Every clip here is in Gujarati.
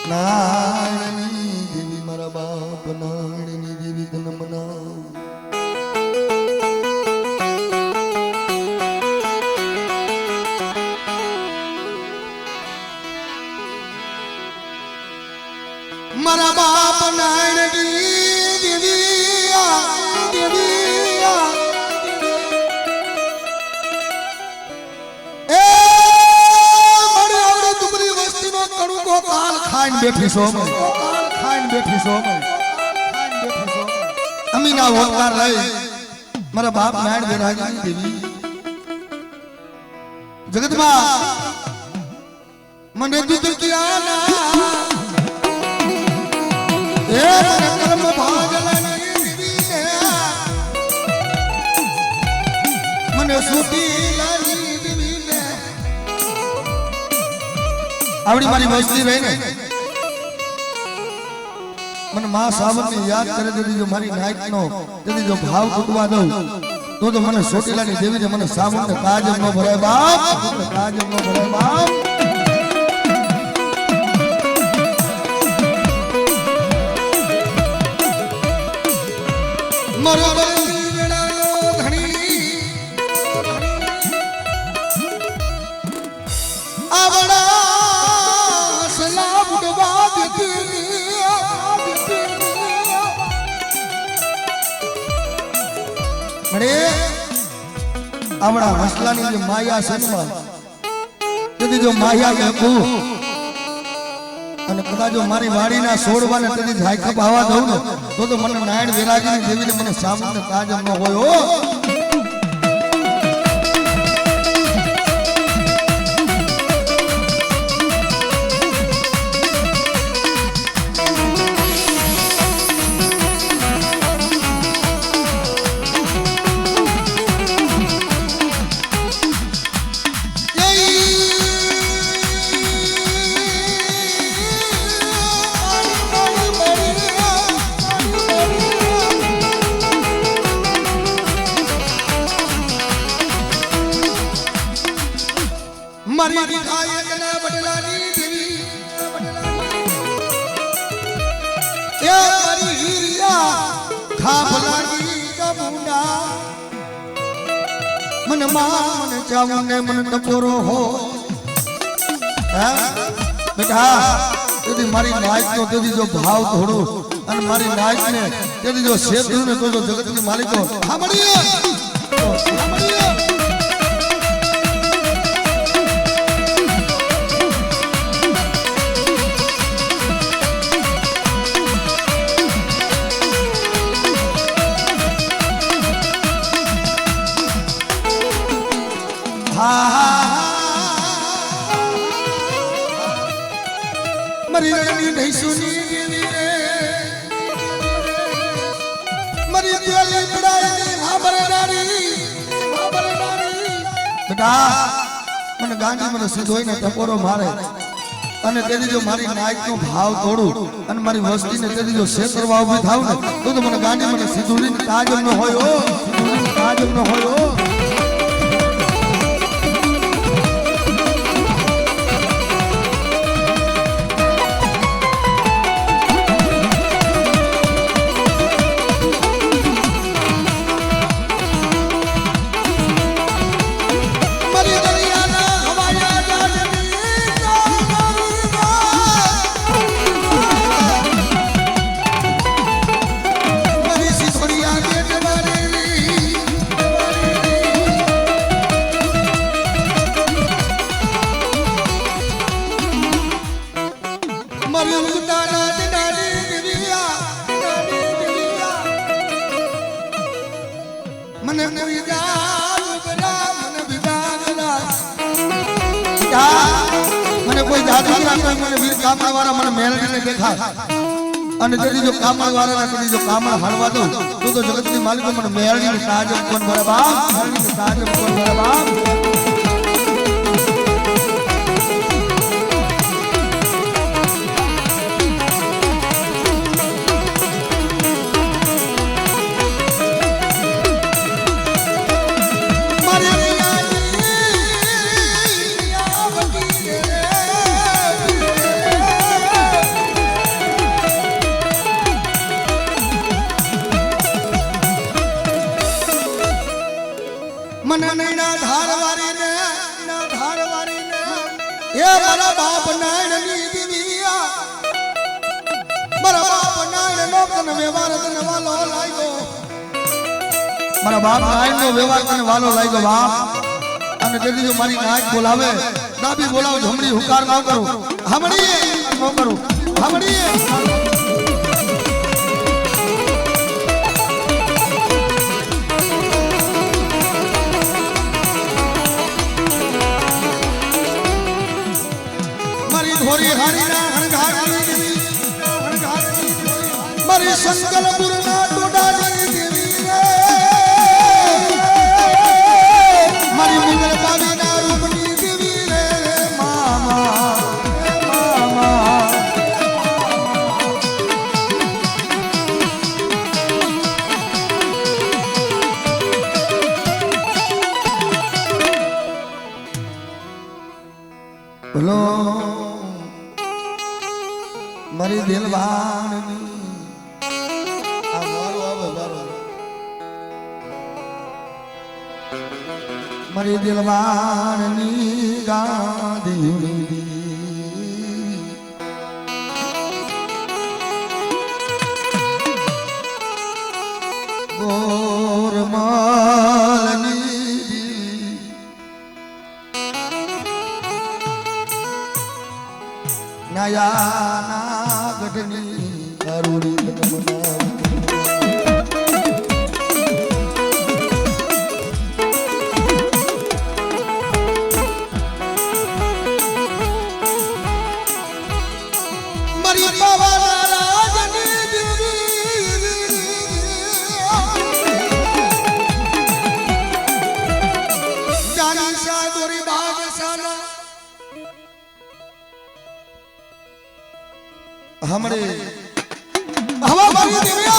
નાણની દેવી મારા બાપ નાણની દેવી તને મનાવ મારા બાપ નાણની દેવી દેવી એ મારી આવડે ડુંગરી વસ્તીનો કણુકો કાલ ખાઈને બેઠી છો અમીના ઓકાર લઈ મારા બાપ નારાયણ વિરાજની દેવી જગતમાં મને દુઃખ કિયાના એ મને કર્મ ભાગલાની દેવીને મને સુતી લાની દેવીને આવડી મારી વસ્તી રહી ને મને માં સાવરને યાદ કરે દીધી જો મારી નાઈટ નો દીધી જો ભાવ તૂટવા દઉં તો મને સોટીલાની દેવીને મને સાવરને કાજ ન ભરાય બાપ કાજ ન ભરાય બાપ મારો બળી વેળાનો ધણી આવડા સલા બુડવા દેતી મણે આવડા હસલાની જે માયા સન્માન તેથી જો માયા મેકું અને કદાચ જો મારી વાડીના છોડવાને તેથી જાયખપ આવવા દઉં ને તો મને નારાયણ વિરાજની દેવીને મને સામને કાજ ન હોય હો મારી વિધાયકના બદલાની દેવી એ મારી હીરિયા ખાફલાની કમુંડા મને માન ચાવને મન ટપોરો હો બેટા તેથી મારી નાઈક નો તેથી જો ભાવ થોડું અને મારી નાઈક ને તેથી જો શેતું ને તો જગતની માલિકો સાંભળીએ मरी रंगी नहीं सुनी देवी रे मरी दिली बड़ाई हाबरदारी बेटा મને ગાંધી મને સીધોઈને ટકોરો મારે અને તેથી જો મારી નાઈક નો ભાવ તોડું અને મારી વસ્તીને તેથી જો શેતરવા ઊભી થાવ ને તો મને ગાંધી મને સીધુડીને તાજમ ન હોય ઓ સીધુડીને તાજમ ન હોય ઓ મને કોઈ જાદુ મને વીર કામળ વાળા મને મેળવીને દેખાય અને તેથી જો કામળ વાળાના તેથી જો કામળ હાલવા દઉં તો જગતની માલિકો મને મેળવીને તાજમ કોણ ભરે બાપ મેળવીને તાજમ કોણ ભરે બાપ બાપ નાયણની દીવિયા મારા બાપ નાયણ નો કન વ્યવહાર તને વાલો લાગ્યો મારા બાપ નાયણ નો વ્યવહાર તને વાલો લાગ્યો બાપ અને તેથી જો મારી નાક બોલાવે ડાબી બોલાવ જમણી હુકાર ન કરું હમણી ન કરું હમણી ધોરી હારીના હણઘાટની દેવી મારી સંકલપુરના ટોડાની દેવી મારી મંગલ પાવીના રૂપની દેવી રે મામા મામા બોલો મારી દિલવારની આ મારો આવે મારો મારી દિલવારની ગાદી ગોરમાલની નયા ગઢની કરુણી મારી બાવાના રાજની દેવી જાની સા દોરી બાગસાના हमरे हवा मारी देविया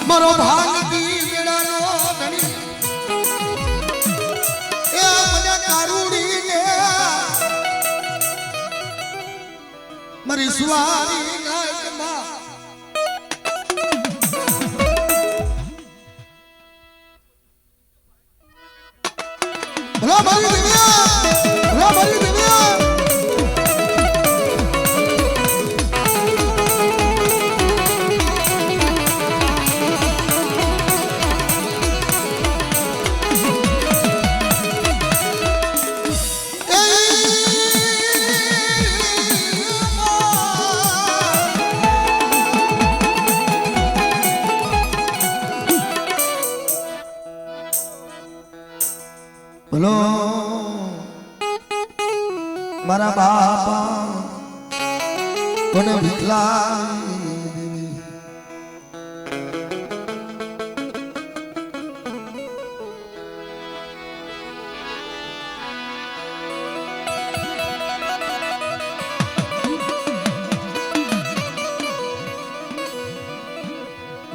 मारो भाग दी बेड़ानो धनी ए अपने कारूड़ी ने मारी सुवारी नायकमा भला मारी देविया बोलो मारा बापा कोने भिखला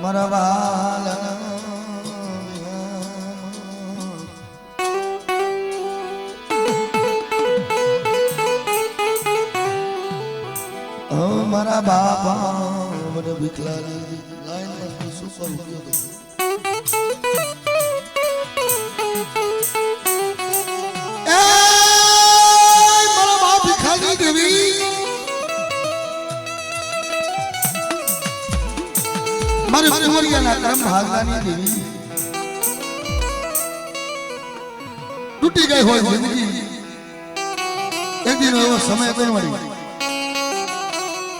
मारा वाला मारा बापा મને ભીખલા લાઈન માં સુપર ઉપયોગ એ મારા બાપ ભીખાની દેવી મારી કુંવરિયાના કર્મ ભાગવાની દેવી તૂટી ગઈ હોય જિંદગી એક દિન એવો સમય તો મળી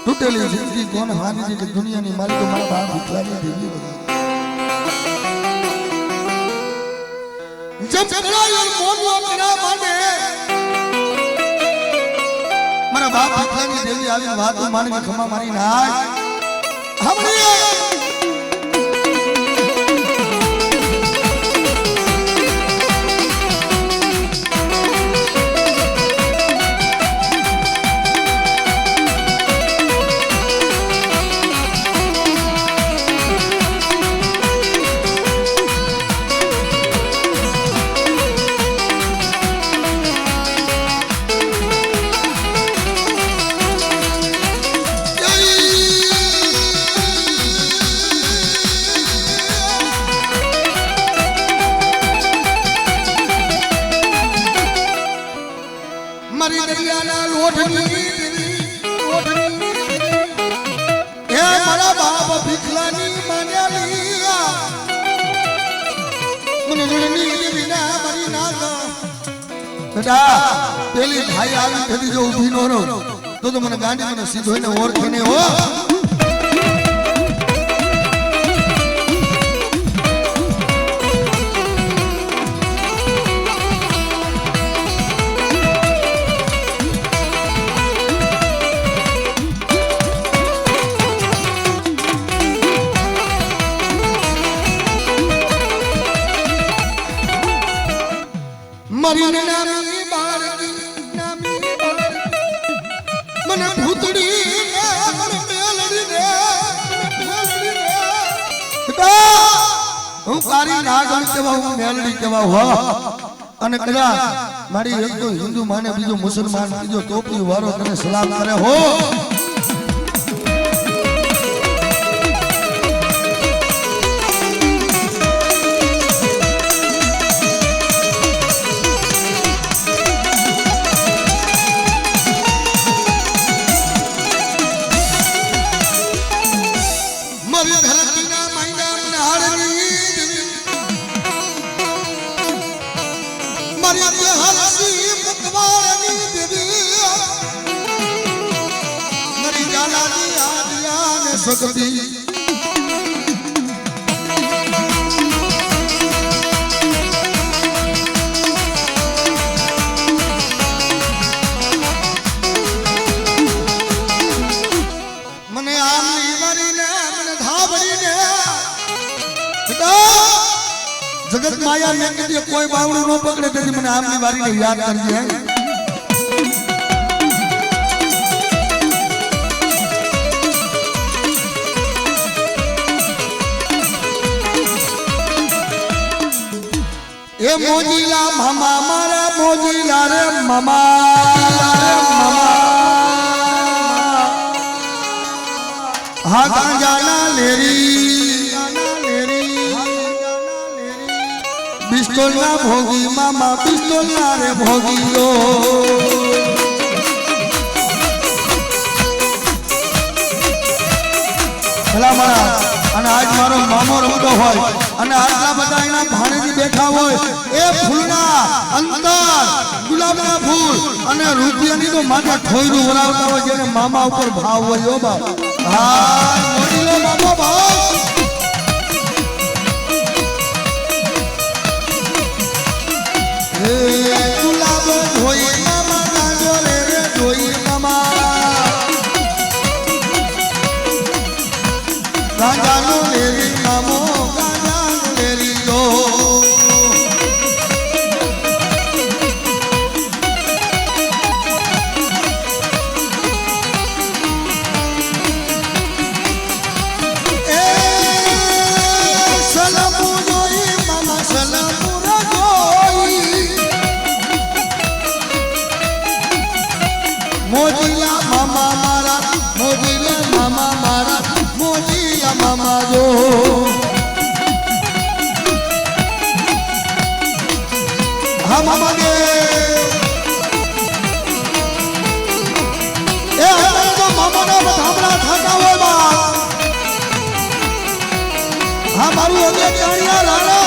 टूटेली जिंदगी कौन हानी जी की दुनिया नहीं मारी तो मारा बाप भीखलानी देवी जब कड़ा और मोनो कड़ा माने मारा बाप भीखलानी देवी આવી વાત માન કે ખમા મારી નાય हमने ઉજળની વિના મરી ના ગા બેટા પેલી ભાઈ આવી તેથી જો ઊભી નો રહો તો મને ગાંડી મને સીધો એને ઓળખે ને હો મરીને નામી બાળકી નામી મને ભૂતડી મને મેલડી રે હું કારી નાગણ કેવા હું મેલડી કેવા હો અને કદાચ મારી એક તો હિન્દુ માને બીજો મુસલમાન બીજો ટોપી વાળો તને સલામ કરે હો सकती मने आमली मरीने मने धाबड़ीने जगत माया ने के कोई बावड़ू न पकड़े तेरी मने आमली वारी ने याद करजे है ए मोजीला मामा मारा मोजीला रे मामा हा गांजाना लेरी पिस्तौल ना भोगी मामा पिस्तौल ना रे भोगियो भला मारा અને આજ મારો મામો રમતો હોય અને આટલા બધા એના ભાણેજી બેઠા હોય એ ફૂલના અંતર ગુલાબના ફૂલ અને રૂપિયાની તો માથે ઠોયરું વરાવતા હોય જેને મામા ઉપર ભાવ હોય ઓ બાપ હા મોડીલો મામો ભાવ એ ગુલાબ ધોઈ મામા ગાંજો રે ધોઈ મામા गांजानो लेरी मामो गांजानो लेरी जो ए सलामु जोई मामा सलामु जोई मोजीला मामा मारा मोजीला मामा मारा मोजीला मामा जो हाँ मामा गे ए तो मामा ने बतावड़ा था वो बात हाँ मारू होगे चारिया राणा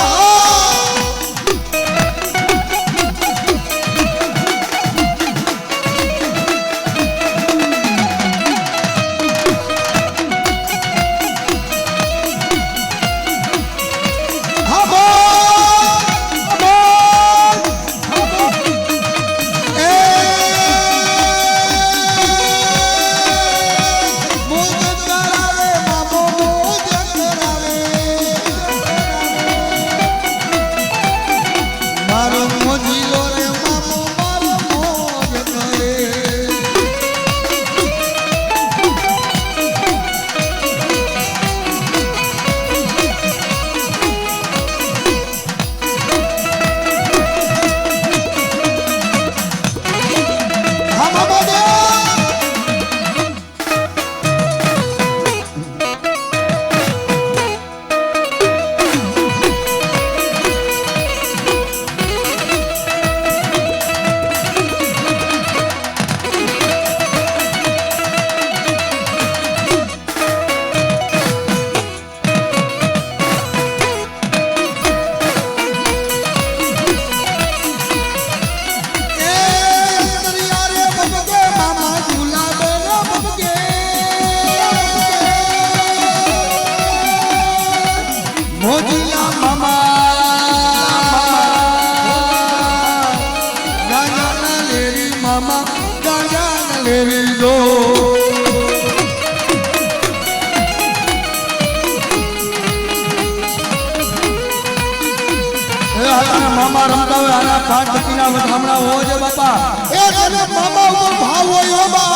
કાટ પીના વધામણા હોય છે બાપા એ તને મામા ઉપર ભાવ હોય હો બા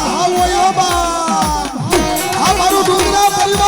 ભાવ હોય હો બા આ મારું ડુંગરા પરિવાર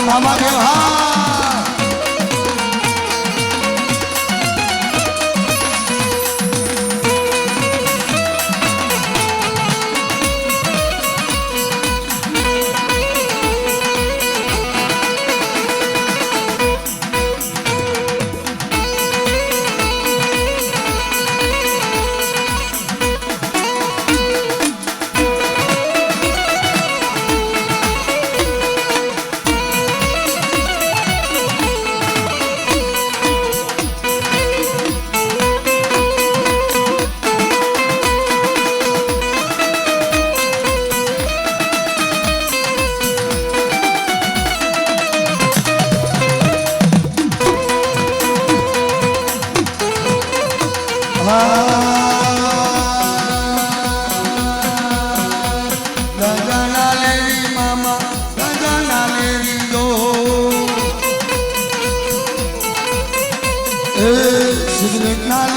મામા દેવ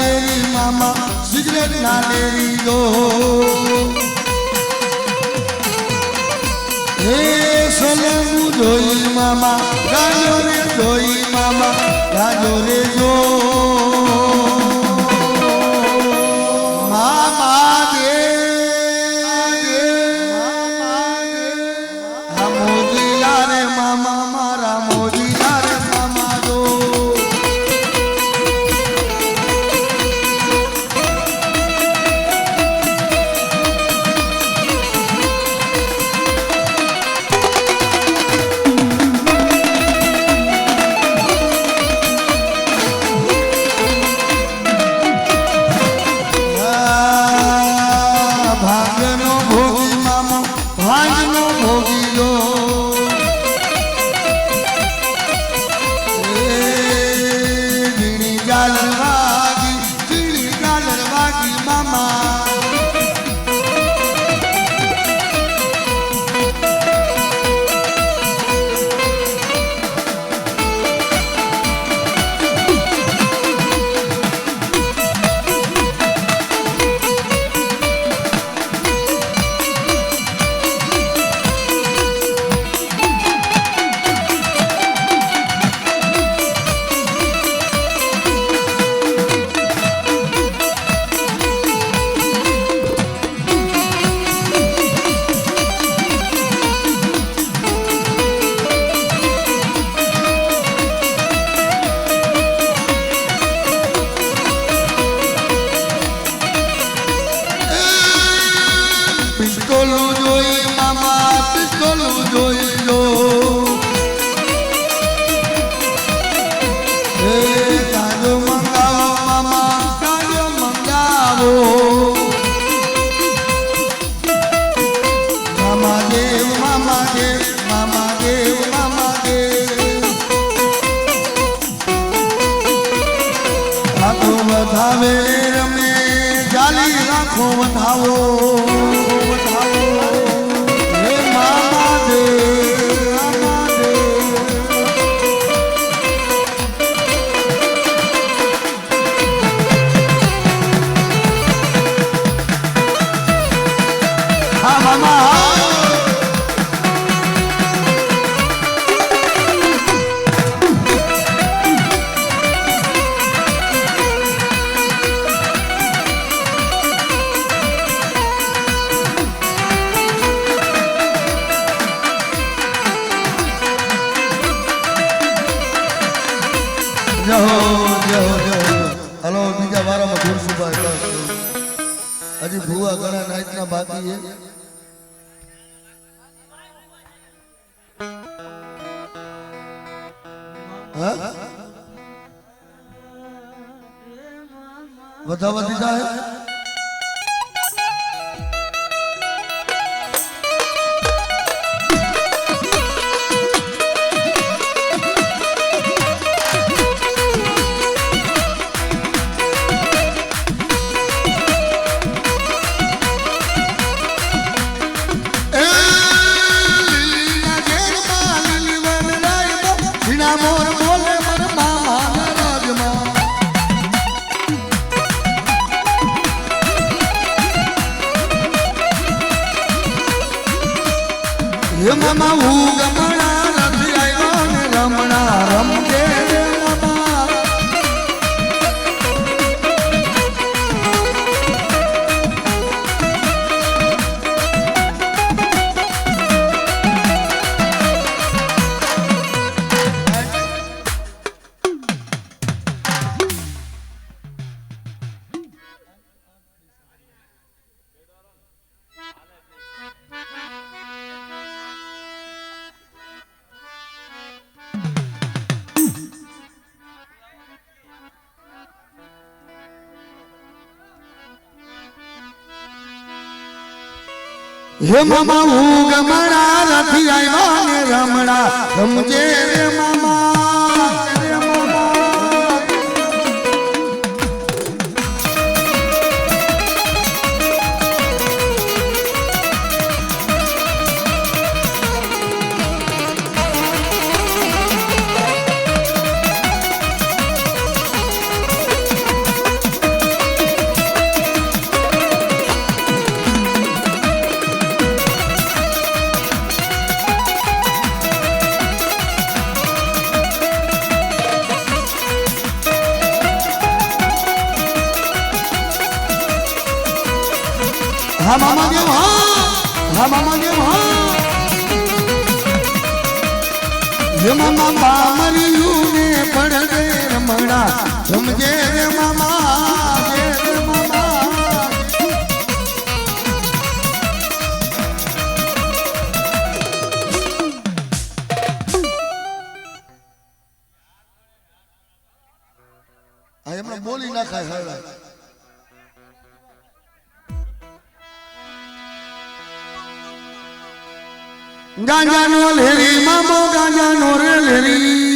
લેરી મામા સિગરેટ ના લેરી દો હે સોલંગુ જોઈ મામા ગાજો રે જોઈ મામા ગાજો રે જો મામા દે આ મોજીલા રે મામા મારા મોજીલા રે મામા જો ભાગ્યનો ભોગી મામા ભાગ્યનો ભોગી જો ઝીણી ગાલર વાગી મામા પિસ્તોલું જોઈ મામા પિસ્તોલું જોઈ લો હે કાજો મંગાવો મામા કાજો મંગાવો મામા દેવ મામા દેવ મામા દેવ મામા દેવ આખો વધાવે રમે જાલી રાખો વધાવો હે મામા દેવ મામા દેવ હા મામા હલો બીજા વારામાં ધૂળસુભા હજી ભૂવા ઘણા નાઈટના બાકી છે હા વધાવા દીધા હે મોર બોલે મર મામા રાજમાં હે મામા હું ગમણા નથી આવ્યો ને રમણા રમજે રે મામા હે મામા હું ગમણા નથી આવ્યો ને રમણા રમજે રે મામા રે મામા હા મામા દેવ હા મામા દેવ હે મામા બામરિયું ને પડદે રમણા સમજે રે મામા રે મામા આ એમને બોલી નાખાય હવે ગાંજા નો લેરી મામો ગાંજા નો રે લેરી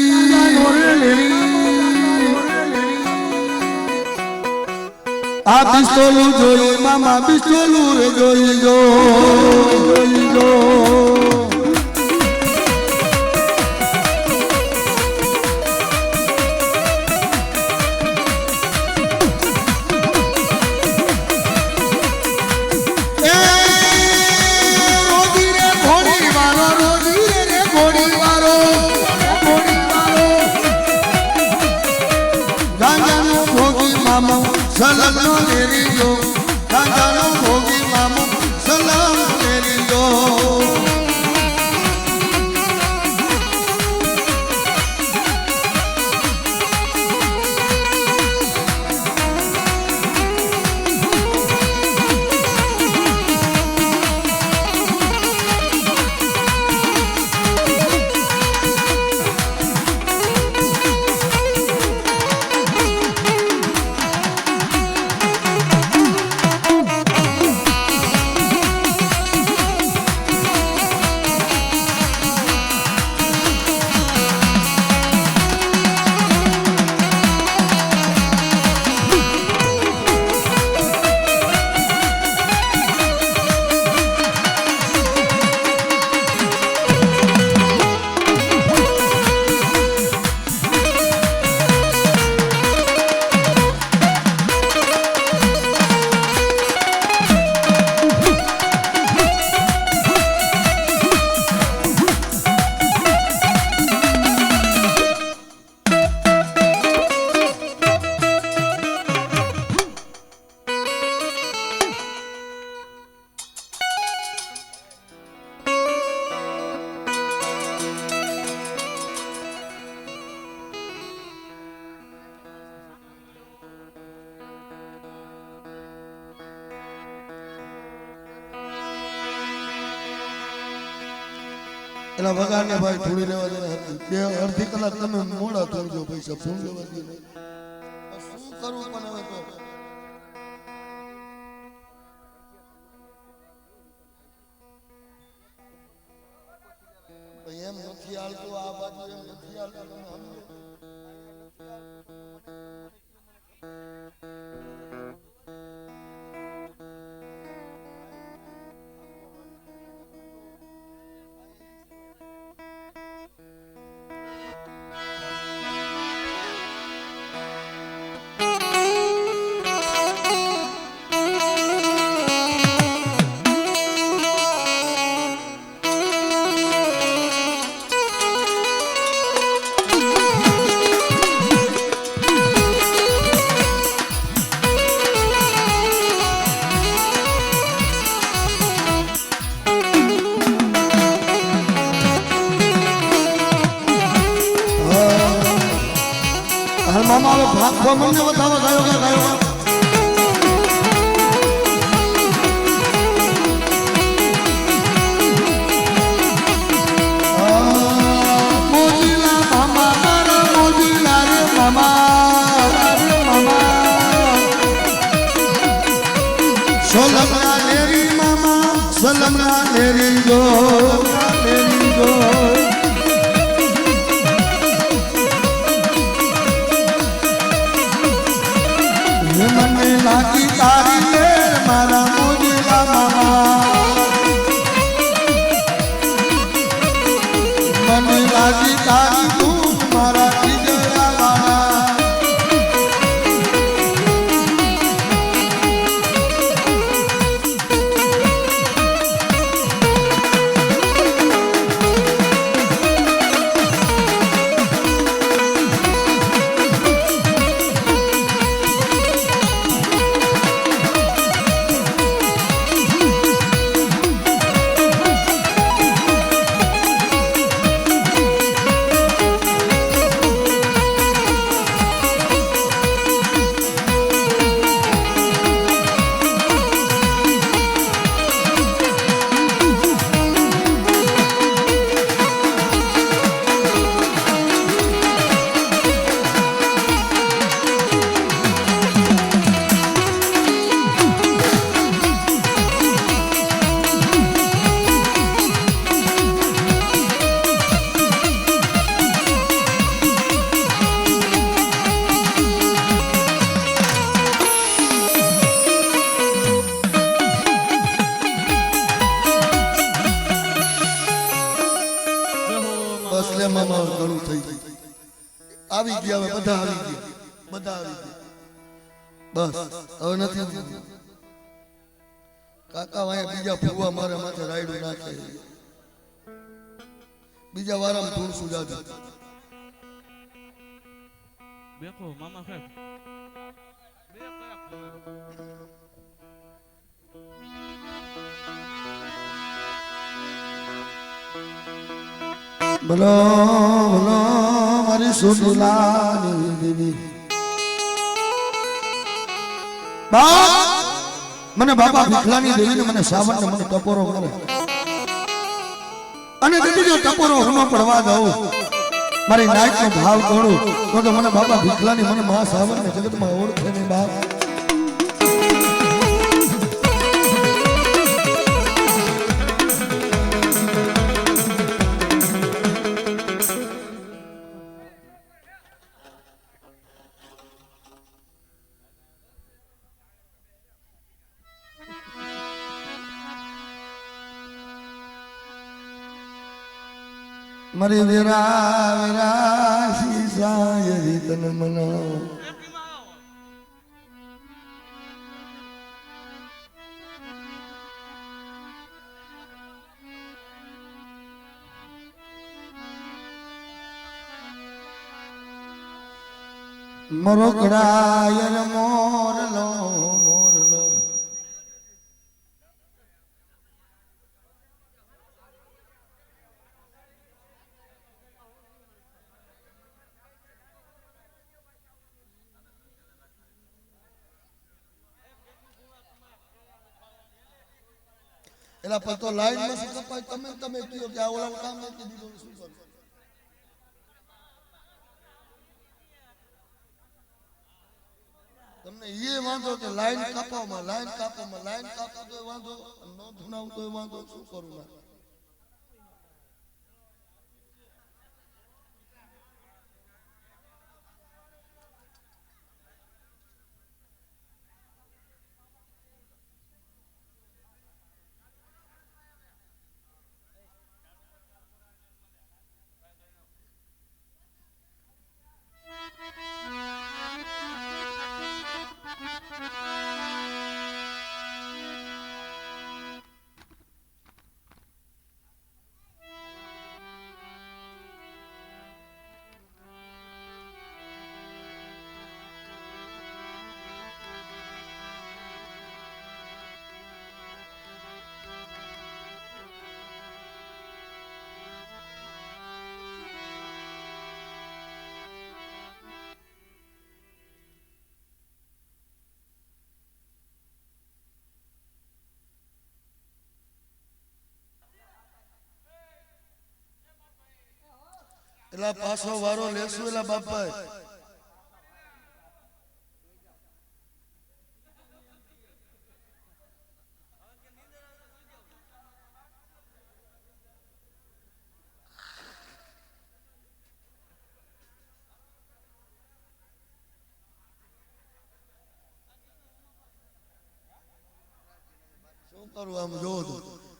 આ પિસ્તોલું જોઈ મામા પિસ્તોલું રે જોઈ જો સલમ નો લેરી જો ગાંજાનો ભોગી મામો સલમ લેરી જો એના વગાડને ભાઈ થોડી લેવા દે બે અડધી કલાક તમે મોડા કરજો પૈસા ફોન લેવા દે શું કરવું પણ હવે તો એમ નથી હાલતું આ બાજુ એમ નથી હાલતું તમે સમજો મામા હવે ભાગ મને બતાવો ગાયો ગાયો મોજીલા મામા મારા મોજીલા રે મામા સલમના લેરી મામા સલમના લેરી જો મને લાગી તારી લેર મારા મોજીલા મામા મને લાગી તારી તું મારા ઈજરા વાળા બસ લે મામા ઘણું થઈ ગયું આવી ગયા હવે બધા આવી ગયા બધા આવી ગયા બસ હવે નથી કાકા વાયા બીજા ફુવા મારા માથે રાયડું નાખે બીજા વારામાં ધૂળ સુજાતું બેકો મામા સાહેબ બોલો બોલો મારી સુદલાની દેવી મને બાબા ભીખલાની દેવીને મને સાવરને મને ટપોરો કરે અને તેથી જો ટપોરો હું ન પડવા દઉં મારી નાયકનો ભાવ કરું તો મને બાબા ભીખલાની મને મહા સાવરને જગતમાં ઓળખે નહીં બાપ મારી વીરા વીરા સીસાય તન મનો મરોકડાયર મોરલો મોરલો એલા પર તો લાઈન માં શું કપાય તમે કયો કે આ ઓલા કામ નથી દીધું શું કરું તમને એ વાંધો કે લાઈન કાપવામાં લાઈન કાપો તો વાંધો ન ધુનાવ તો વાંધો શું કરું ના એલા પાછો વારો લેશું એલા બાપા શું કરું આમ જોવો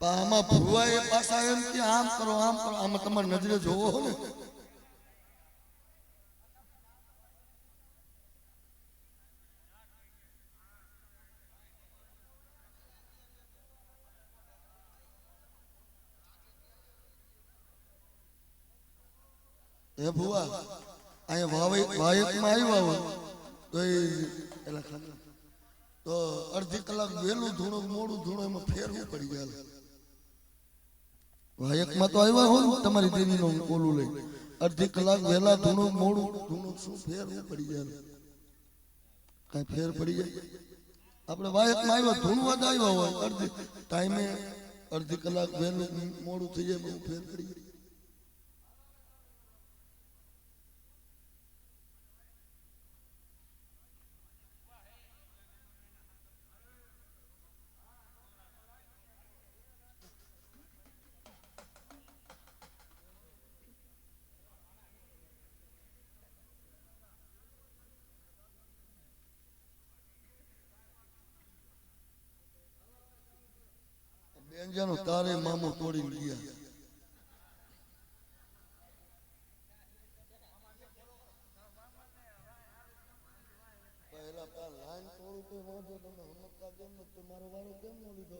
આમાં ભુવા એ પાછા એમ કે આમ કરો આમાં તમારી નજરે જોવો ને એ ભુવા અહીંયા વાયકમાં આવ્યા હોય તો એલા તો અડધી કલાક વહેલું ધૂણું મોડું ધૂણું એમાં ફેરવું પડી ગયા વાયકમાં તો આવ્યા હોય ને તમારી દેવીનું ઓલું લઈ અડધી કલાક વહેલા ધૂણું મોડું ધૂણું શું ફેરવું પડી જાય કઈ ફેર પડી જાય આપણે વાયકમાં આવ્યા ધૂણવા જ આવ્યા હોય અડધી ટાઈમે અડધી કલાક વહેલું મોડું થઈ જાય બહુ ફેર પડી જાય એંજાનો તારે મામો તોડીને ગયા. પહેલા તાર લાઈન તોડું તો વાંધો તમે હમણાં કેમ નથી મારો વાળો કેમ ન લીધો?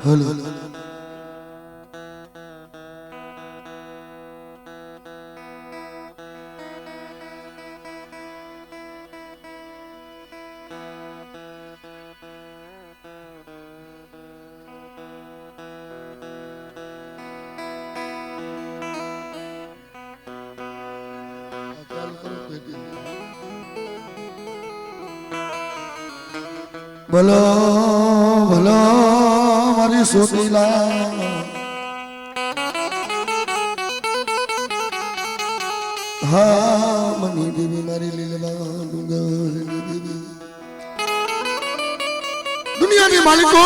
હલો ભલો ભલો મારી સોતીલા હા મની દેવી મારી લીલા ડુંગર દેવી દુનિયાની માલિકો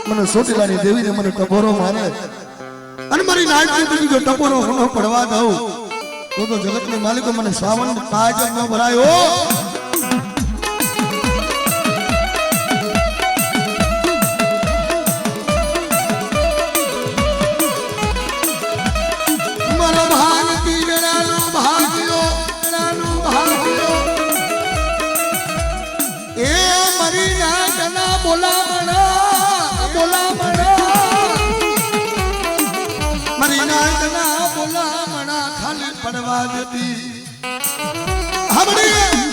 મને સોતીલાની દેવીને મને ટપોરો મારે અને મારી નાયકની દેવી જો ટપોરો ન પડવા દઉં તો જગતની માલિકો મને સાવન તાજ ન ભરાયો. પડવા દેતી હમણી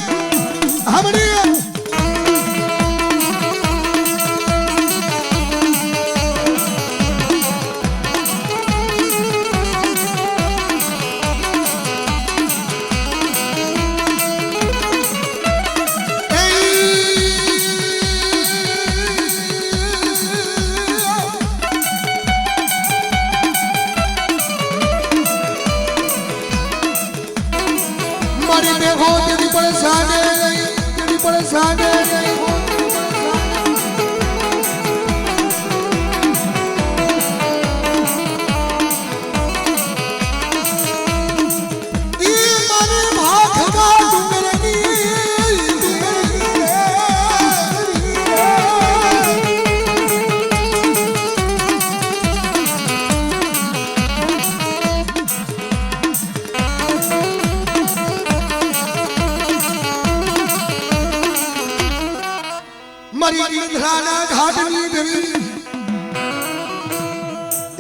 ઘાટની દેવી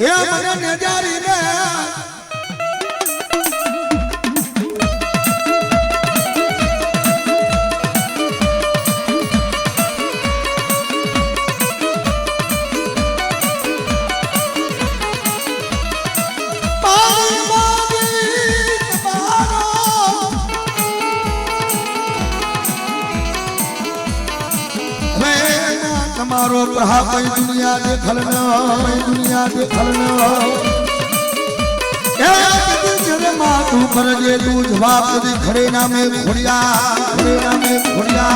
એ મને નજારીને रो प्रहा कोई दुनिया देखल न दुनिया देखल न ए जरे माथू पर जे तू जवाब दे खड़े नामे घोड़िया खड़े नामे घोड़िया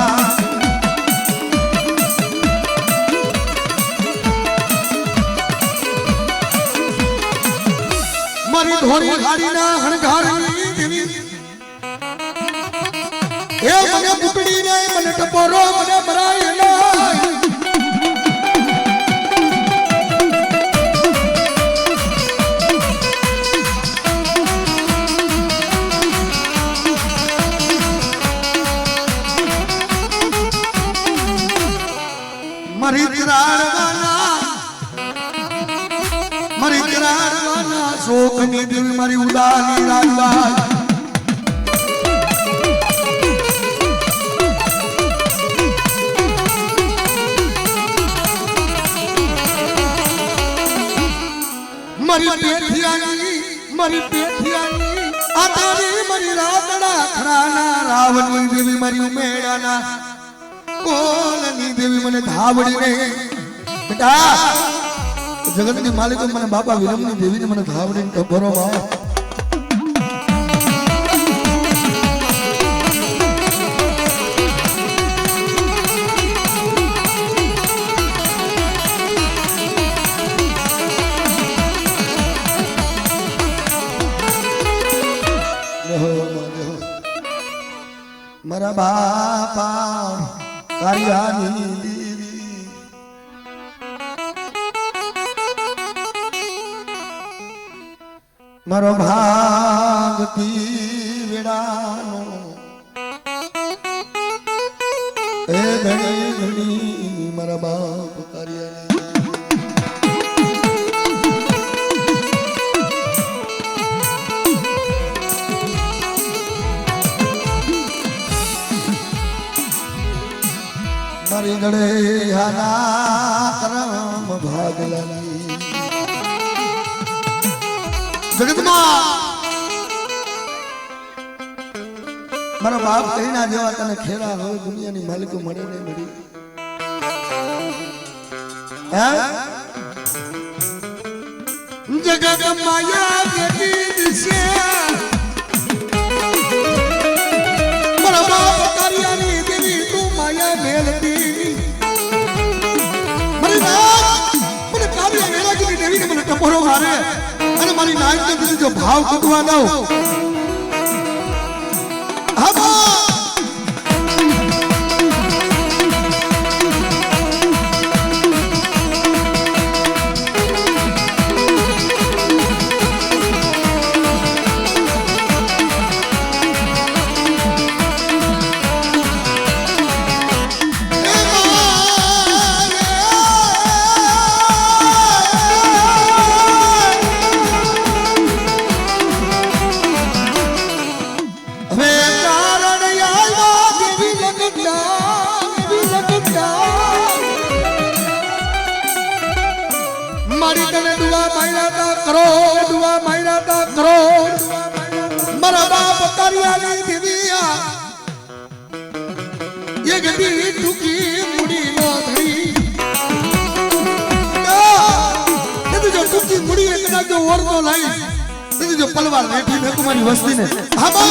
मारी धोरी गाड़ी ना हणगाड़ी देवी ए मने बुटड़ी ने मने टपोरो मने मराई ना मरी किराड़वाना शोक नी देवी मारी उदानी राजबाई मरी पेठियानी आतारी मरी रातड़ा खराना रावणी देवी मरी उमेड़ाना कोलनी देवी मने धावड़ी ने बेटा जगत की मालिक मने बाबा विरमनी देवी ने मने धावड़ी ने टपोरो मार मरा बापा कारियानी देवी मरो भागती विड़ानो ए धनी धनी मरा बाप कारियानी मरी गड़े हना करम भागलानी जगत मां मारा बाप कहीं ना जेवा तने खेरा हो दुनिया नी मालिक को मरे नहीं मरी जगत माया बेटी दिसे मारा बाप कारियानी देवी तू माया मेलती मरी ना मने कारिया मेरा की देवी ने मने टपोरो मारे अरे मारी नाइट के किसी जो भाव कुटवा दो हवा दुआ मायरा ता करो मरा बाप कारियानी देविया ये गदी टुकी मुड़ी नो धरी ये जो टुकी मुड़ी इतना जो और तो लाई ये जो पलवार लेठी में तुम्हारी वस्ती ने हवा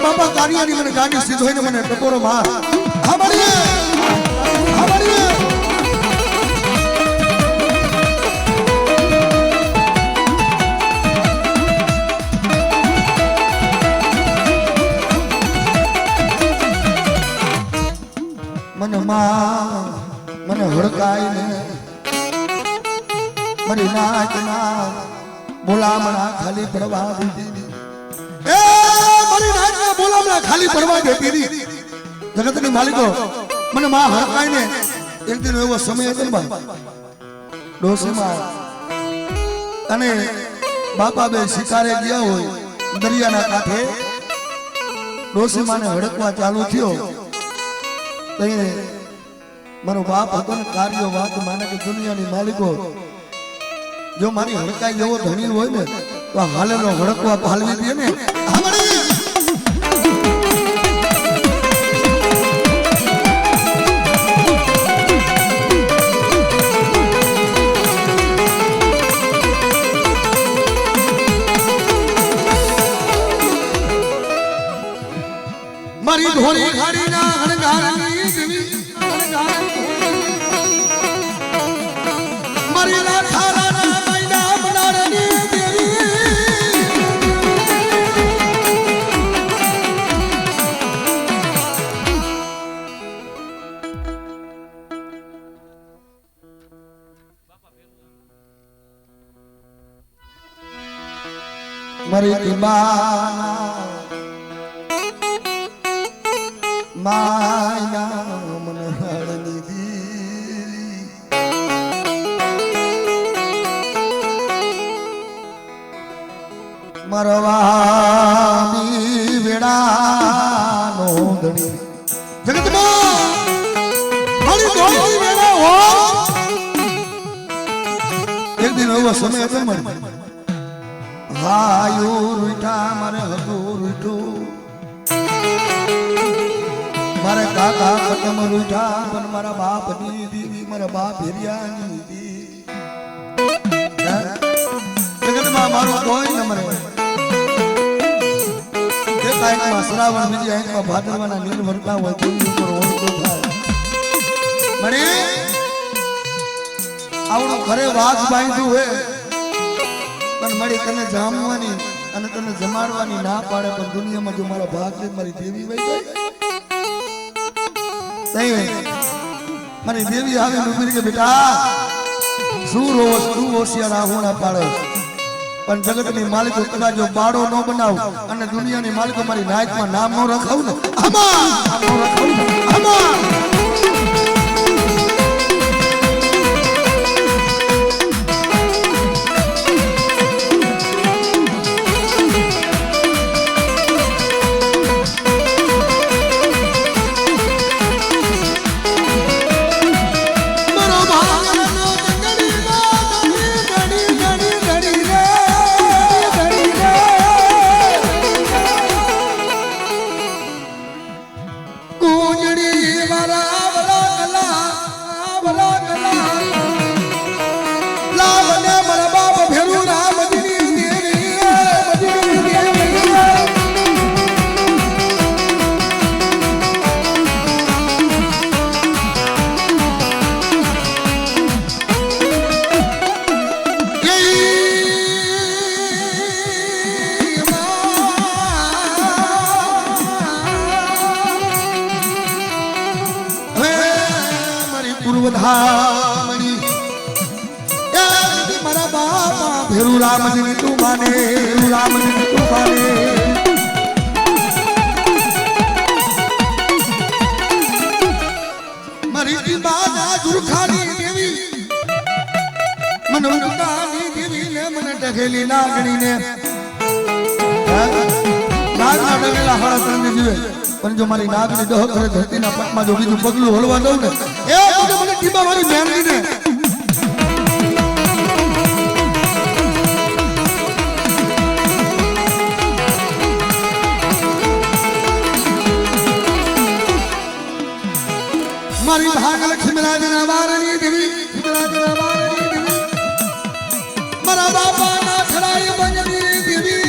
बाबा कारियानी मने गाड़ी सिद्ध होइने मने टपोरो मार हमारी मन मन हड़काई ने मरी नाच ना बोला मना खाली पड़वा दी ए मरी नाच ना बोला मना खाली पड़वा देती थी जगत के मालिको मन मां हड़काई ने एक दिन एवो समय હતો ને ડોસીમાં અને બાપા બે શિકારે ગયા હોય દરિયાના કાંઠે ડોસીમાને હડકવા ચાલુ થયો તો એ મારો બાપ હતો ને કાર્યો વાત માને કે દુનિયાની માલિકો જો મારી હડકાઈ જેવો ધણી હોય ને તો હાલેલો હડકવા પાલવી દે ને મારી ધોરી ખાડીના હણગારની દેવી મારી લાખારાના મૈના બનારની દેવી મારી ટીબાના માયના મનહળની દીરી મરવાની વેળાનો ધણી જગતમાં મારી ધોળી વેળા હો એક દિન એવો સમય હતો મને હાયો રૂઠા મારે હતો રૂઠું મારે કાકા કદમ રૂઠા પણ મારા બાપ ની દીદી મારા બાપ હેરિયાની દીદી જગતમાં મારું કોઈ ન મરે તે કાંઈકમાં શ્રાવણ બીજી આંખમાં ભાદરવાના નીર ભરતા હોય તેની ઉપર ઓળખો થાય મને આવડું ઘરે વાઘ બાંધ્યું હોય પણ મળી તને જામવાની અને તને જમાડવાની ના પાડે પણ દુનિયામાં જો મારા ભાગ છે મારી દેવી વહી જાય મારી દેવી આવે ઉભી કે બેટા શું રોવો શું હોશિયાર આહોણા પાડો પણ જગતની માલિકો કદાચ જો બાળો ન બનાવ અને દુનિયાની માલિકો મારી નાયકમાં નામ ન રખાવ ને મારા બાપા ભેરુ રામજી તું માને રામજી તું માને મારી બાના દુર્ખાની દેવી મને ઉડતાની દેવી ને મને ટકેલી નાગણી ને નાગના ડગેલા હળા તંગ જીવે પણ જો મારી નાગની દહ કરે ધરતીના પટમાં જો બીજું પગલું હલવા દઉં ને એ તો મને ટીબા મારી મેમરી ને મારી ભાગલક્ષ્મી રાજના વારની દેવી રાજના વારની દેવી મારા બાપાના ખડાઈ બંજની દેવી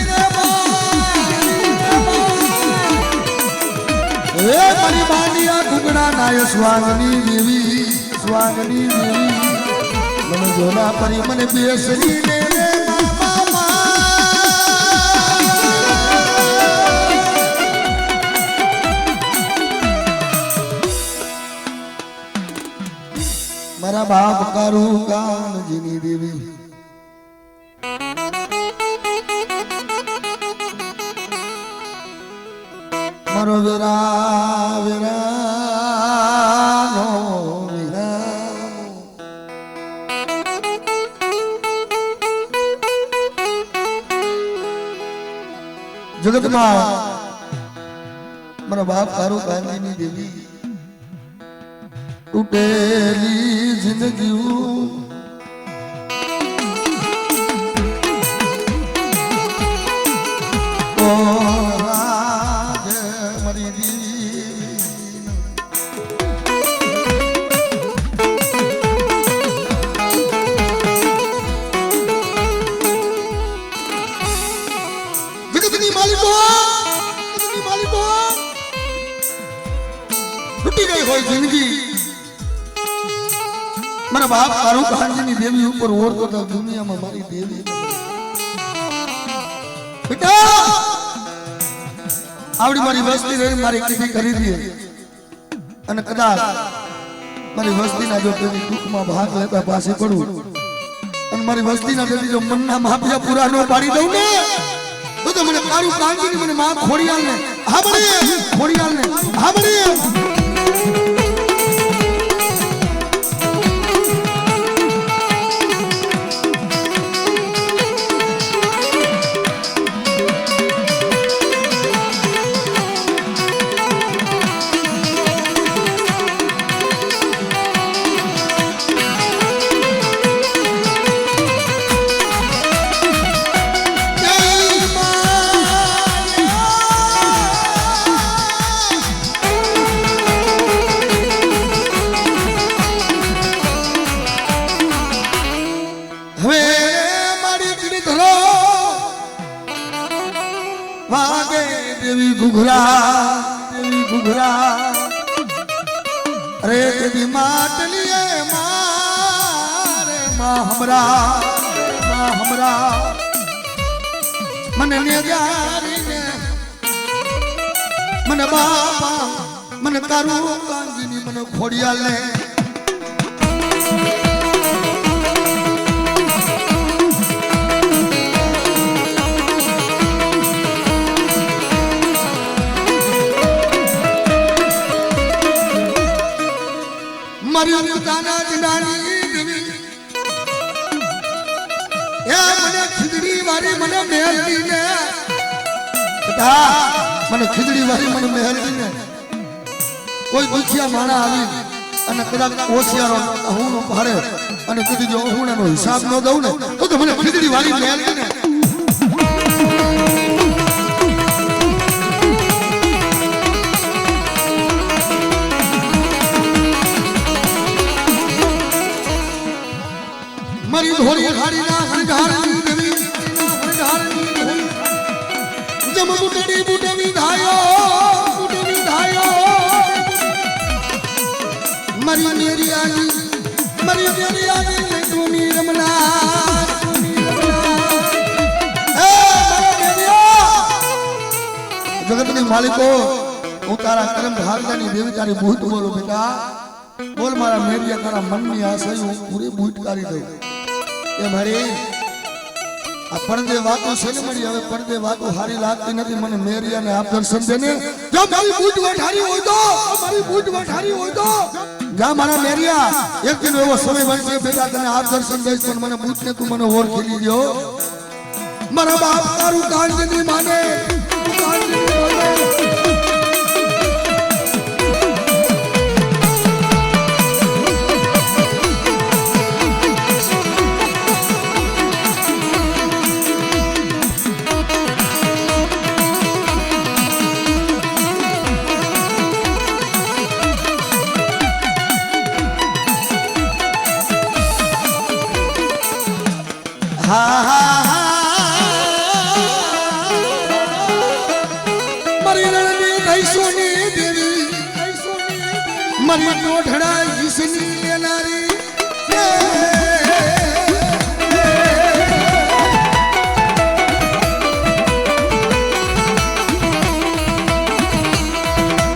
રે મારી બાંડિયા ઘુગડા નાય સ્વાંગની દેવી મને જોના પરી મને બેસરી ને મારા બાપ કારું કાનજીની દેવી મારો વેરા વેરાનો જગતમાં મારા બાપ તારો કાંજીની દેવી તૂટેલી જિંદગી મારી દેવી જગતની માલિકો તૂટી ગઈ હોય જિંદગી મારા બાપ તારું કાંજીની દેવી ઉપર ઓળખો તો દુનિયામાં મારી દેવી બેટા આવડી મારી વસ્તી રહી મારી કીધી કરી દે અને કદાચ મારી વસ્તીના જો તેની દુઃખમાં ભાગ લેતા પાસે પડું અને મારી વસ્તીના તેથી જો મનના માફિયા પૂરા ન પાડી દઉં ને તો મને તારું કાંજીની મને માં ખોડિયાલ ને હા બને ખોડિયાલ ને હા બને देवी घुघरा अरे देवी माटलिए मारे माँ हमरा मन ने जारी ने मन बापा मन तारू कांजीनी मन खोडियाल ने મારી ઉતાના જનાની દેવી એ મને ખીજડી વારી મને મહેલની ને બેટા મને ખીજડી વારી મને મહેલની ને કોઈ દુખિયા માણા આવી અને કદાચ ઓછિયારો હું નો ભાડે અને કદી જો હું એનો હિસાબ ન દઉં ને તો મને ખીજડી વારી મહેલની ને મારી ધોરી ખાડી ના હરધારની દેવી હરધારની દેવી જમ બુટડી ધાયો મારી મેરિયાની લે તુની રમના એ જગતની માલિકો હું તારા કરમ ધારદાની દેવી તારી ભૂત બોલો બેટા બોલ મારા મેરિયા તારા મનની આશય હું પૂરી ભૂત કરી દઉં એ મારી આ પડદે વાતો છે ને મારી હવે પડદે વાતો હારી લાગતી નથી મને મેરિયાને આપ દર્શન દેને જો મારી બૂટ વઠારી હોય તો જા મારા મેરિયા એક દિન એવો સમય બનશે બેટા તને આપ દર્શન દઈશ પણ મને બૂટ ને તું મને ઓળખી લીધો મારા બાપ તારું કાંજની માને મારી રણની કૈસોની દેવી મારી ટોઢડા ઈસની લેનારી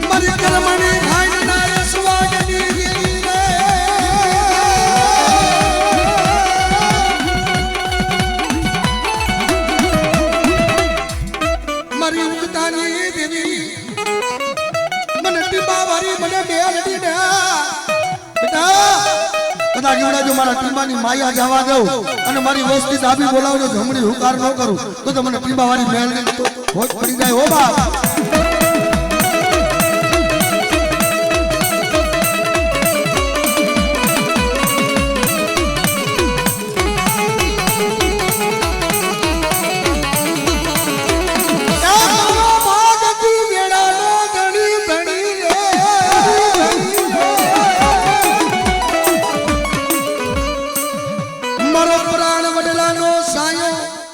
મારી કર્મની ભાઈના સ્વાગની દેવી મારી ઉગતાની દેવી મને ટીંબાવાળી મને મેલડી ને બેટા કદાચ એવડા જો મારા ટીંબાની માયા જવા દઉં અને મારી વસ્તી દાબી બોલાવજો જમણી હુકાર ન કરું તો મને ટીંબાવાળી મેલડી ખોટ પડી જાય હો બાપ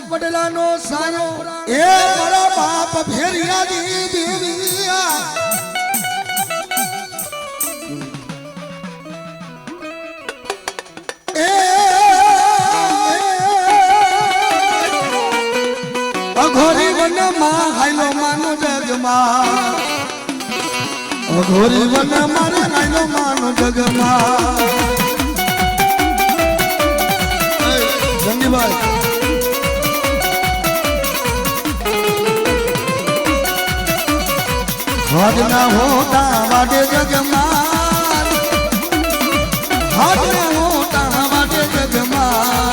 વડલાનો સાયો એ મારા બાપ ફેરિયાની દેવિયા એ અઘોરી વનમાં હાઈલો માનો જગમાં અઘોરી વન મારે હાઈલો માનો જગમાં જંગીભાઈ હાથ ના હોતા વાડે જગમાં હાથ ના હોતા વાડે જગમાં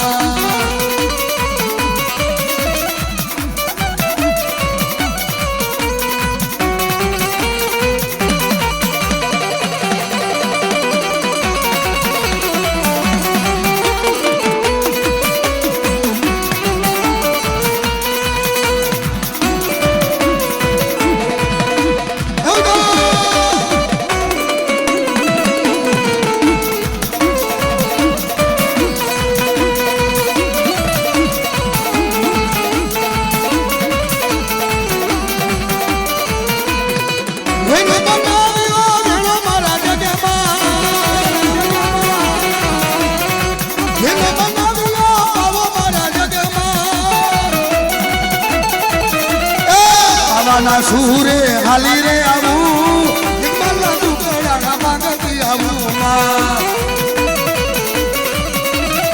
સૂરે હાલી રે આવું નિકમલા દુકડા ના માંગતી આવું માં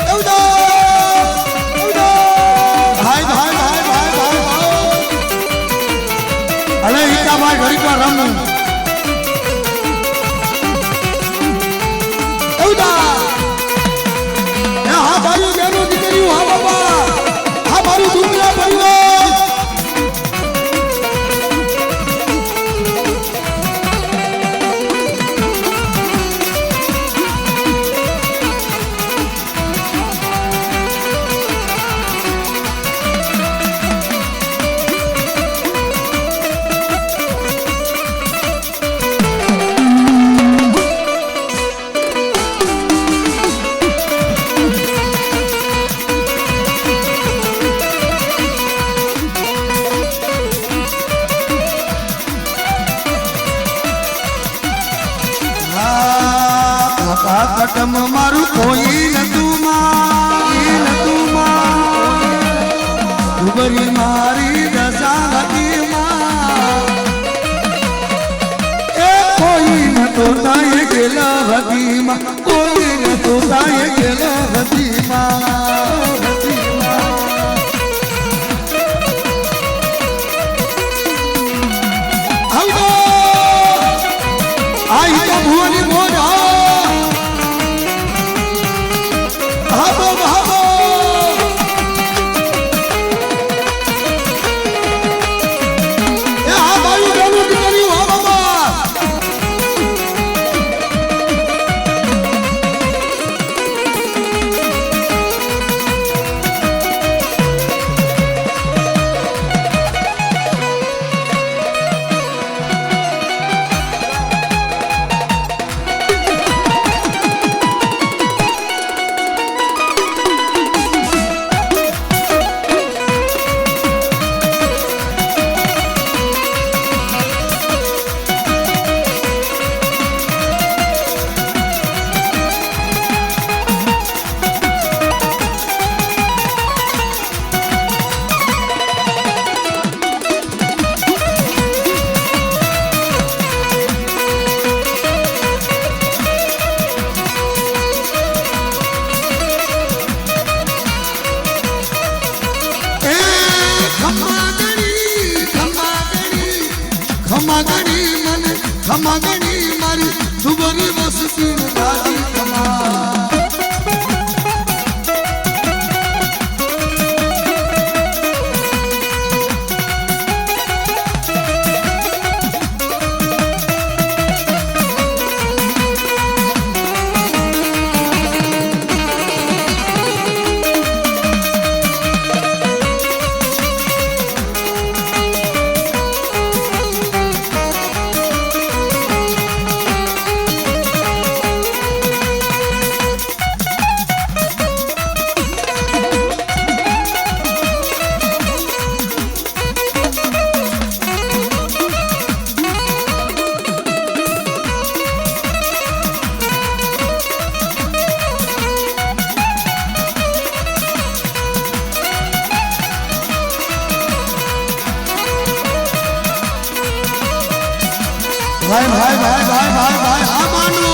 એવડો ભાઈ ભાઈ ભાઈ ભાઈ ભાઈ અલે ઈકા ભાઈ ઘડી પર રમ એવડો એ હા ભાઈ બેનો દીકરી હા બાબા હા મારું દુનિયા પરિવાર કટમ મારું કોઈ નતું ઉભરી મારી દશા હતી એ કોઈ નતો તાય ગેલા હતી કોઈ નતો તાય ગેલા હતી આઈ તો ભુવની મોઢા ખમાગણી મારી સુબરી વસતી દાદી ખમા ભાઈ ભાઈ ભાઈ ભાઈ ભાઈ ભાઈ આ માનો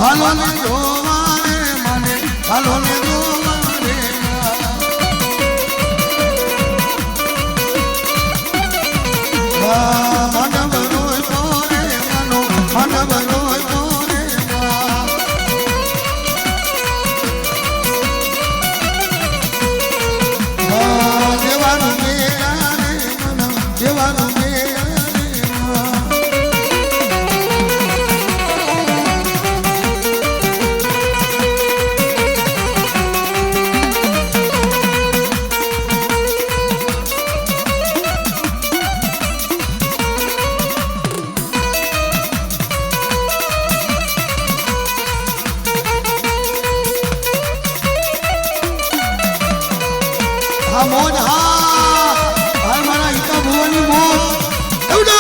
હાલો ને જોવા રે મને હાલો ને જોવા રે માનવ રોય તો રે માનો માનવ રોય તો રે દેવાનું મેરા રે મન દેવાનું મેરા મોજ હા હાલ મારા હિતા ભુવનની મોજ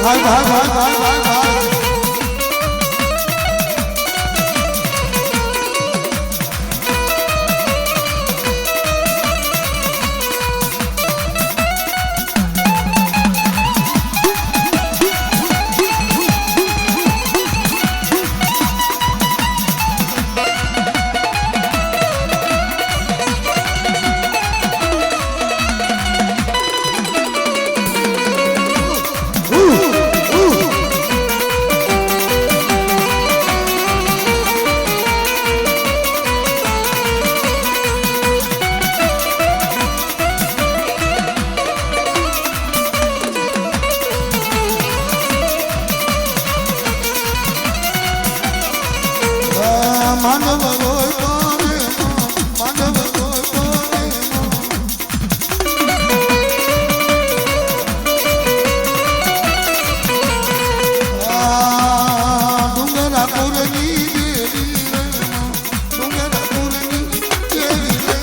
ભાઈ ભાઈ ભાઈ ભાઈ ભાઈ ભાઈ માનવ રોય તો રે માનવ રોય તો રે ડુંગરા કુરની દેવી રે ડુંગરા કુરની દેવી રે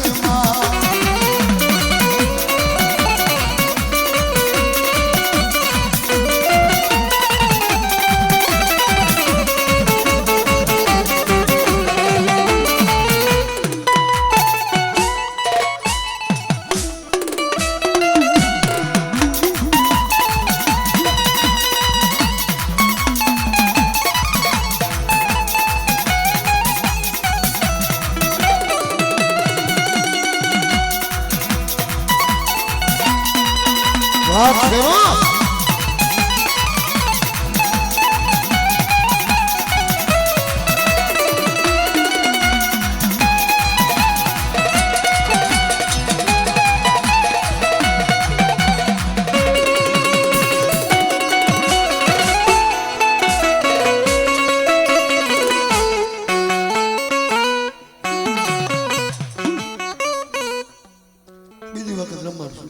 વાત કરો બીજી વખત રમાડશું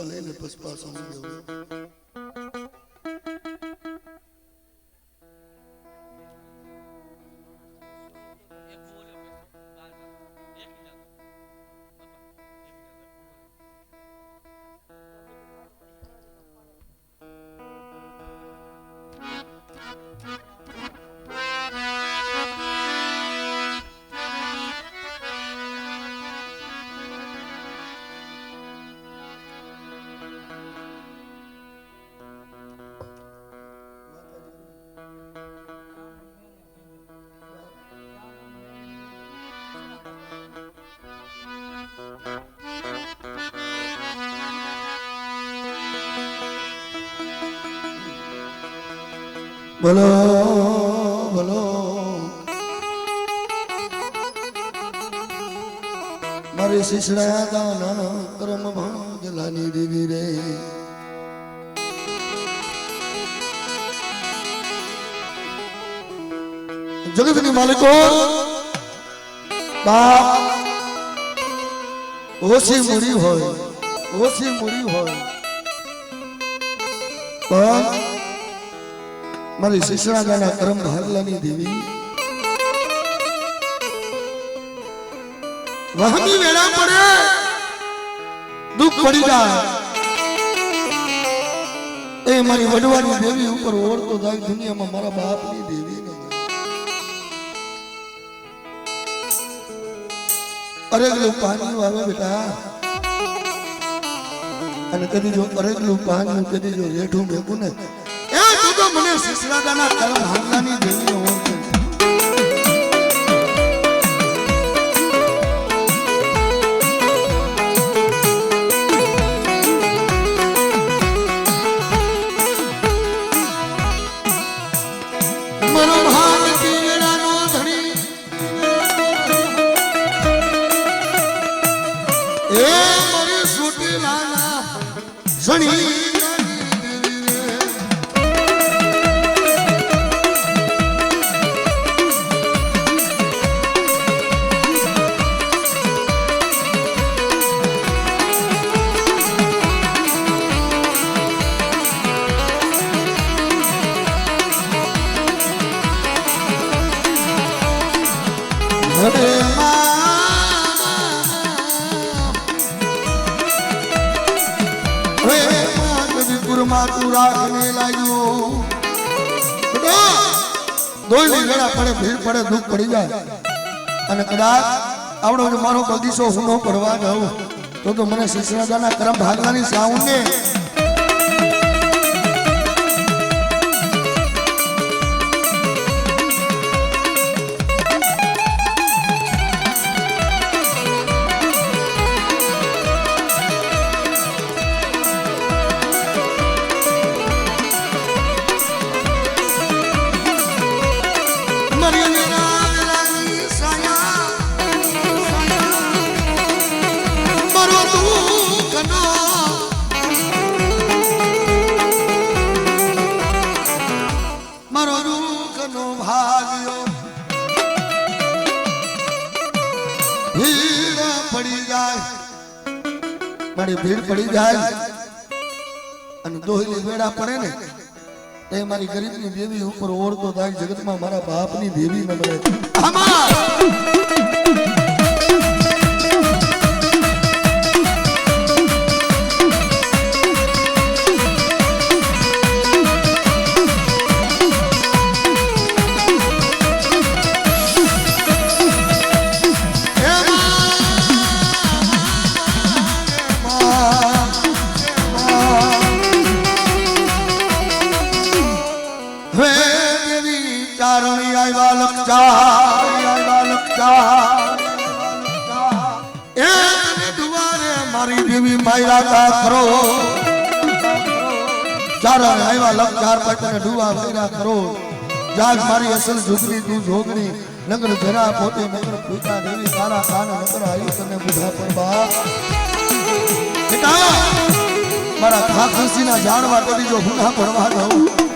લઈને પછી પાછા બોલો બોલો મારી શિશડા દાના કરમ ભાંજલાની દેવી રે જગતની માલિકો બાપ ઓછી મૂડી હોય પણ મારી શિશડાના કરમ ભાગલાની દેવી વહમી વેળા પડે દુઃખ પડી જાય એ મારી વડવાની દેવી ઉપર ઓળતો જાય દુનિયામાં મારા બાપની દેવી અરેગલું પાણી આવે બેટા અને કદી જો અરેગલું પાણી કદી જો રેઠું મેકું ને એ તો મને શિશડાના કરમ ભાગલાની દેવી ઓળખે ભીડ પડે દુઃખ પડી જાય અને કદાચ આવડો જો મારો બગીચો હું ન પડવા જાઉં તો મને શિશડાના કરમ ભાગલાની સાઉન્ડ ને ભીડ પડી જાય અને દોહલી વેડા પડે ને તે મારી ગરીબની દેવી ઉપર ઓળતો થાય જગતમાં મારા બાપની દેવી ન મળે મારી દેવી માયરા કરો ચાર આવ્યા લક્ષાર પટને ડુવા માયરા કરો જાગ મારી અસલ ઝુગની તું જોગણી નગર જરા પોતે નગર પૂતા દેવી તારા કાન નગર આવી તને બુઢા પર બા બેટા મારા ખાખસીના જાણવા કરી જો બુઢા પડવા દઉં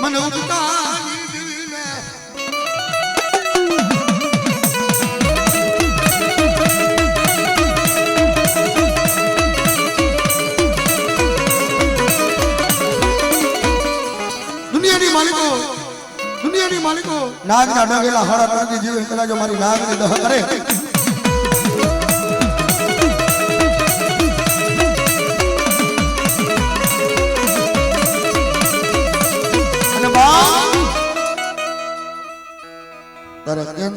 મને ઉતારી દીને દુનિયાની માલિકો નાગના ડગેલા હાડા કરતી જીવે પેલા જો મારી નાગની દહ કરે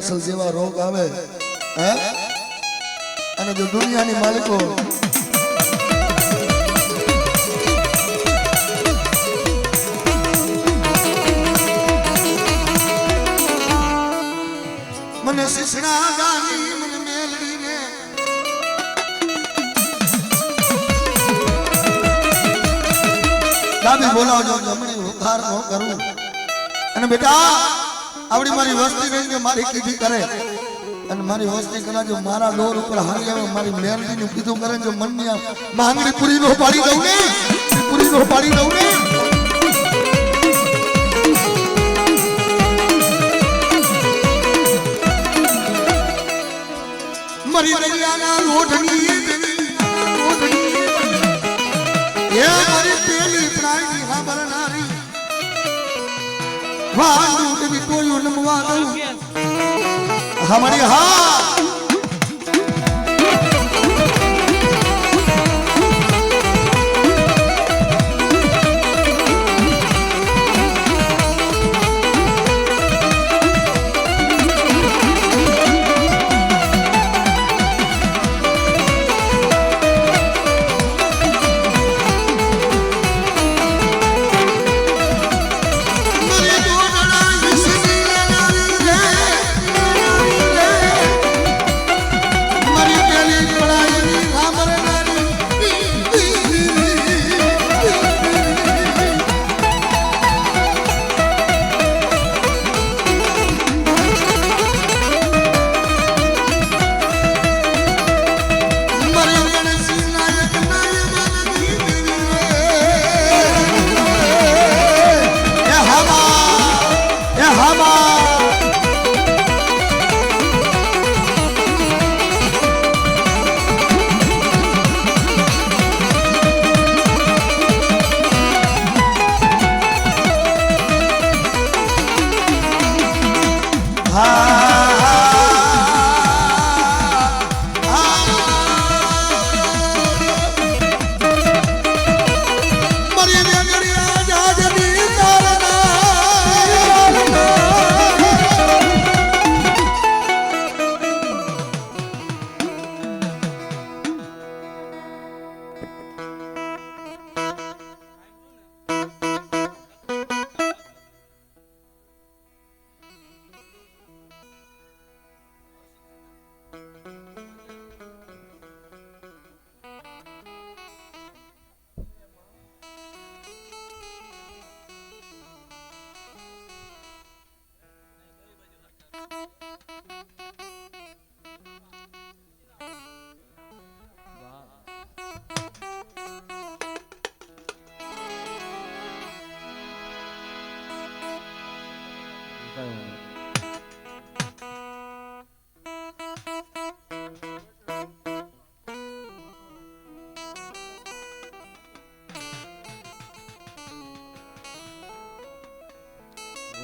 કેન્સર જેવા રોગ આવે હે અને જો દુનિયાની માલિકો મને શિશણા ગાની મને મેલડીને દાબી બોલાવજો જમણી ઉધાર ન કરું અને બેટા આવડી મારી વસ્તી નહીં કે મારી કીધી કરે અને મારી વસ્તી કદાચ જો મારા ડોર ઉપર હારી આવે મારી મેલડીનું કીધું કરે જો મનની માંગણી પૂરી નો પાડી દઉં ને પૂરી નો પાડી દઉં ને મારી દરિયાના લોઢની એ મારી પેલી પ્રાણી સાંભળનારી વાંદુ દેવી તોયું નમવા દઉં હમારી હા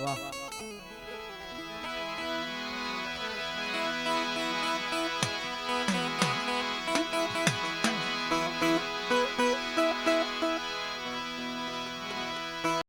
વાહ